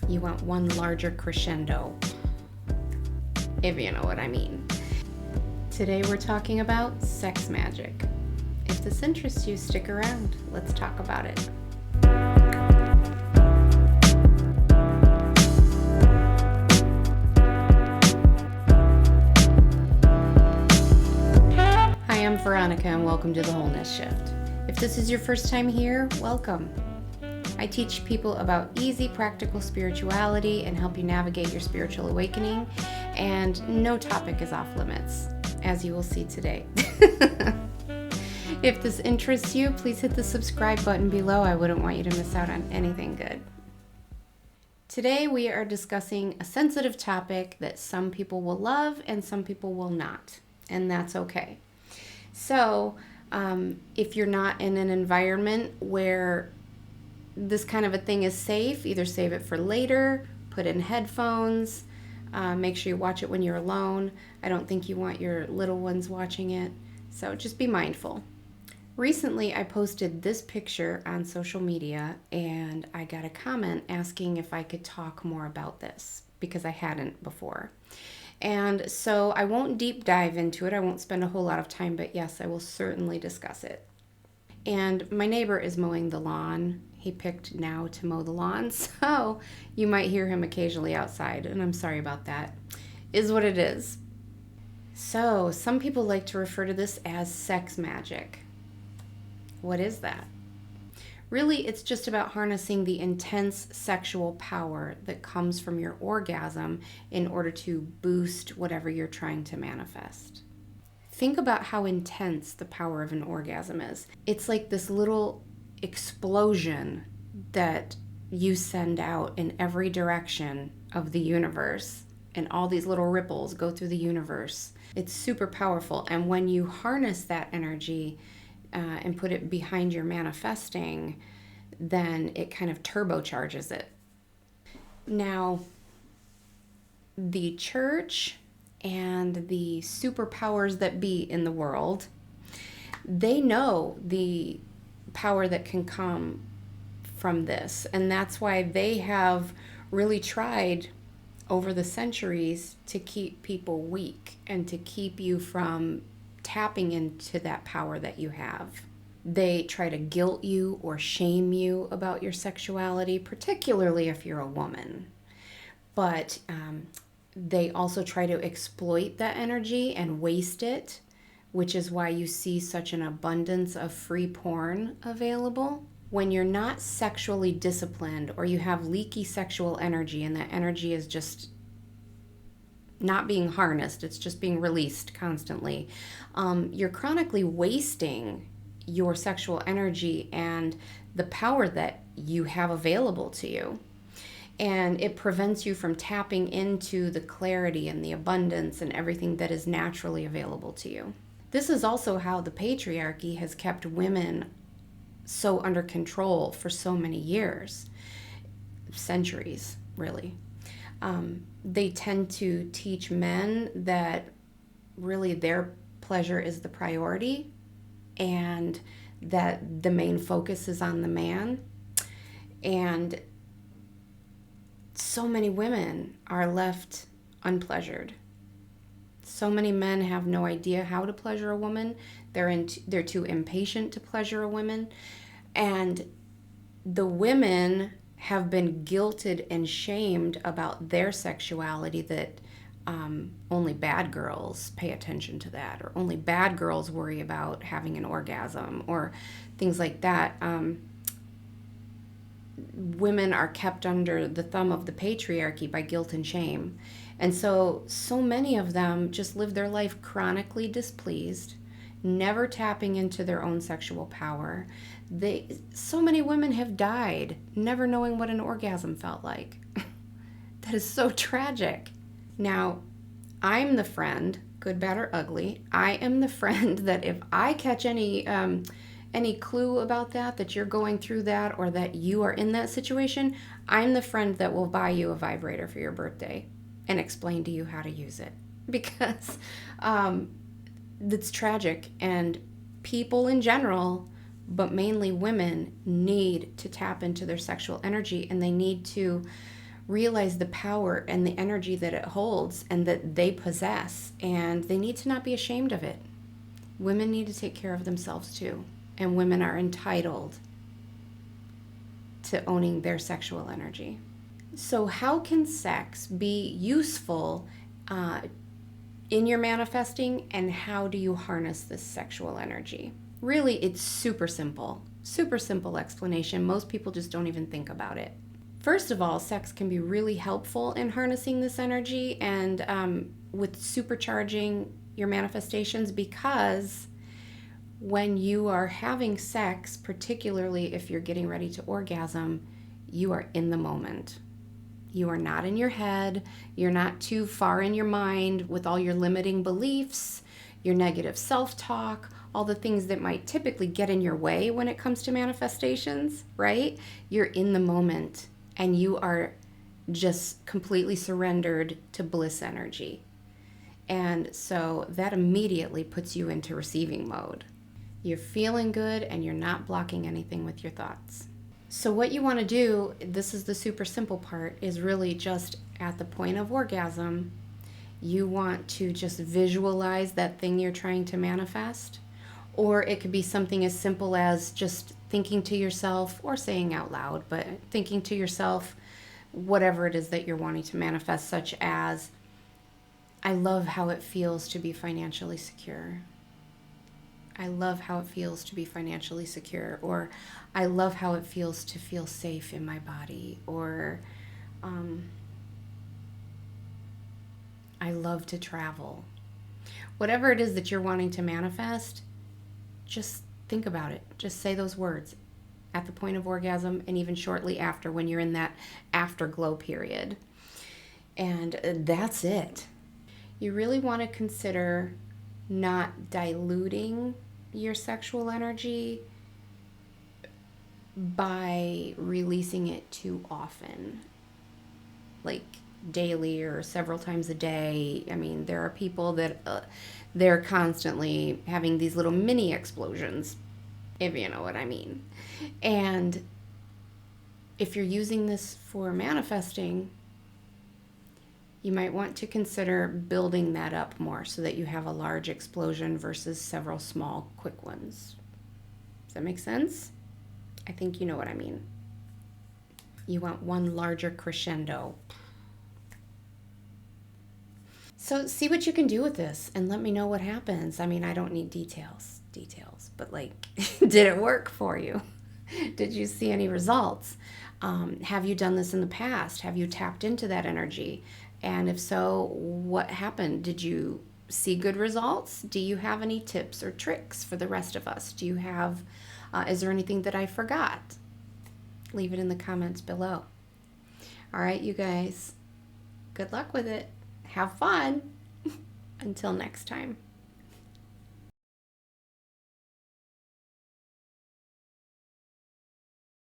You want one larger crescendo, if you know what I mean. Today we're talking about sex magic. If this interests you, stick around. Let's talk about it. Hi, I'm Veronica and welcome to the Wholeness Shift. If this is your first time here, welcome. I teach people about easy, practical spirituality and help you navigate your spiritual awakening, and no topic is off limits, as you will see today. If this interests you, please hit the subscribe button below. I wouldn't want you to miss out on anything good. Today we are discussing a sensitive topic that some people will love and some people will not, and that's okay. So, if you're not in an environment where this kind of a thing is safe, either save it for later, put in headphones, make sure you watch it when you're alone. I don't think you want your little ones watching it, so just be mindful. Recently, I posted this picture on social media and I got a comment asking if I could talk more about this because I hadn't before. And so I won't deep dive into it. I won't spend a whole lot of time, but yes, I will certainly discuss it. And my neighbor is mowing the lawn. He picked now to mow the lawn, so you might hear him occasionally outside, and I'm sorry about that. Is what it is. So, some people like to refer to this as sex magic. What is that? Really, it's just about harnessing the intense sexual power that comes from your orgasm in order to boost whatever you're trying to manifest. Think about how intense the power of an orgasm is. It's like this little explosion that you send out in every direction of the universe, and all these little ripples go through the universe. It's super powerful, and when you harness that energy and put it behind your manifesting, then it kind of turbocharges it. Now, the church and the superpowers that be in the world, they know the power that can come from this, and that's why they have really tried over the centuries to keep people weak and to keep you from tapping into that power that you have. They try to guilt you or shame you about your sexuality, particularly if you're a woman. But they also try to exploit that energy and waste it, which is why you see such an abundance of free porn available. When you're not sexually disciplined or you have leaky sexual energy and that energy is just not being harnessed, it's just being released constantly, you're chronically wasting your sexual energy and the power that you have available to you. And it prevents you from tapping into the clarity and the abundance and everything that is naturally available to you. This is also how the patriarchy has kept women so under control for so many years, centuries, really. They tend to teach men that really their pleasure is the priority and that the main focus is on the man. And so many women are left unpleasured. So many men have no idea how to pleasure a woman. They're too impatient to pleasure a woman. And the women have been guilted and shamed about their sexuality, that only bad girls pay attention to that, or only bad girls worry about having an orgasm, or things like that. Women are kept under the thumb of the patriarchy by guilt and shame. And so many of them just live their life chronically displeased, never tapping into their own sexual power. So many women have died never knowing what an orgasm felt like. That is so tragic. Now, I'm the friend, good, bad, or ugly. I am the friend that if I catch any clue about that you're going through that, or that you are in that situation, I'm the friend that will buy you a vibrator for your birthday and explain to you how to use it. Because it's tragic, and people in general, but mainly women, need to tap into their sexual energy, and they need to realize the power and the energy that it holds and that they possess, and they need to not be ashamed of it. Women need to take care of themselves too, and women are entitled to owning their sexual energy. So how can sex be useful in your manifesting, and how do you harness this sexual energy? Really, it's super simple explanation. Most people just don't even think about it. First of all, sex can be really helpful in harnessing this energy and with supercharging your manifestations, because when you are having sex, particularly if you're getting ready to orgasm, you are in the moment. You are not in your head. You're not too far in your mind with all your limiting beliefs, your negative self-talk, all the things that might typically get in your way when it comes to manifestations, right? You're in the moment and you are just completely surrendered to bliss energy. And so that immediately puts you into receiving mode. You're feeling good and you're not blocking anything with your thoughts. So what you want to do, this is the super simple part, is really just at the point of orgasm, you want to just visualize that thing you're trying to manifest. Or it could be something as simple as just thinking to yourself, or saying out loud, but thinking to yourself whatever it is that you're wanting to manifest, such as, I love how it feels to be financially secure. I love how it feels to be financially secure. Or I love how it feels to feel safe in my body. Or I love to travel. Whatever it is that you're wanting to manifest, just think about it. Just say those words at the point of orgasm, and even shortly after, when you're in that afterglow period. And that's it. You really want to consider not diluting your sexual energy by releasing it too often, like daily or several times a day. I mean, there are people that they're constantly having these little mini explosions, if you know what I mean. And if you're using this for manifesting, you might want to consider building that up more so that you have a large explosion versus several small, quick ones. Does that make sense? I think you know what I mean. You want one larger crescendo. So see what you can do with this and let me know what happens. I mean, I don't need details, but like, did it work for you? Did you see any results? Have you done this in the past? Have you tapped into that energy? And if so, what happened? Did you see good results? Do you have any tips or tricks for the rest of us? Do you have, is there anything that I forgot? Leave it in the comments below. All right, you guys, good luck with it. Have fun. Until next time.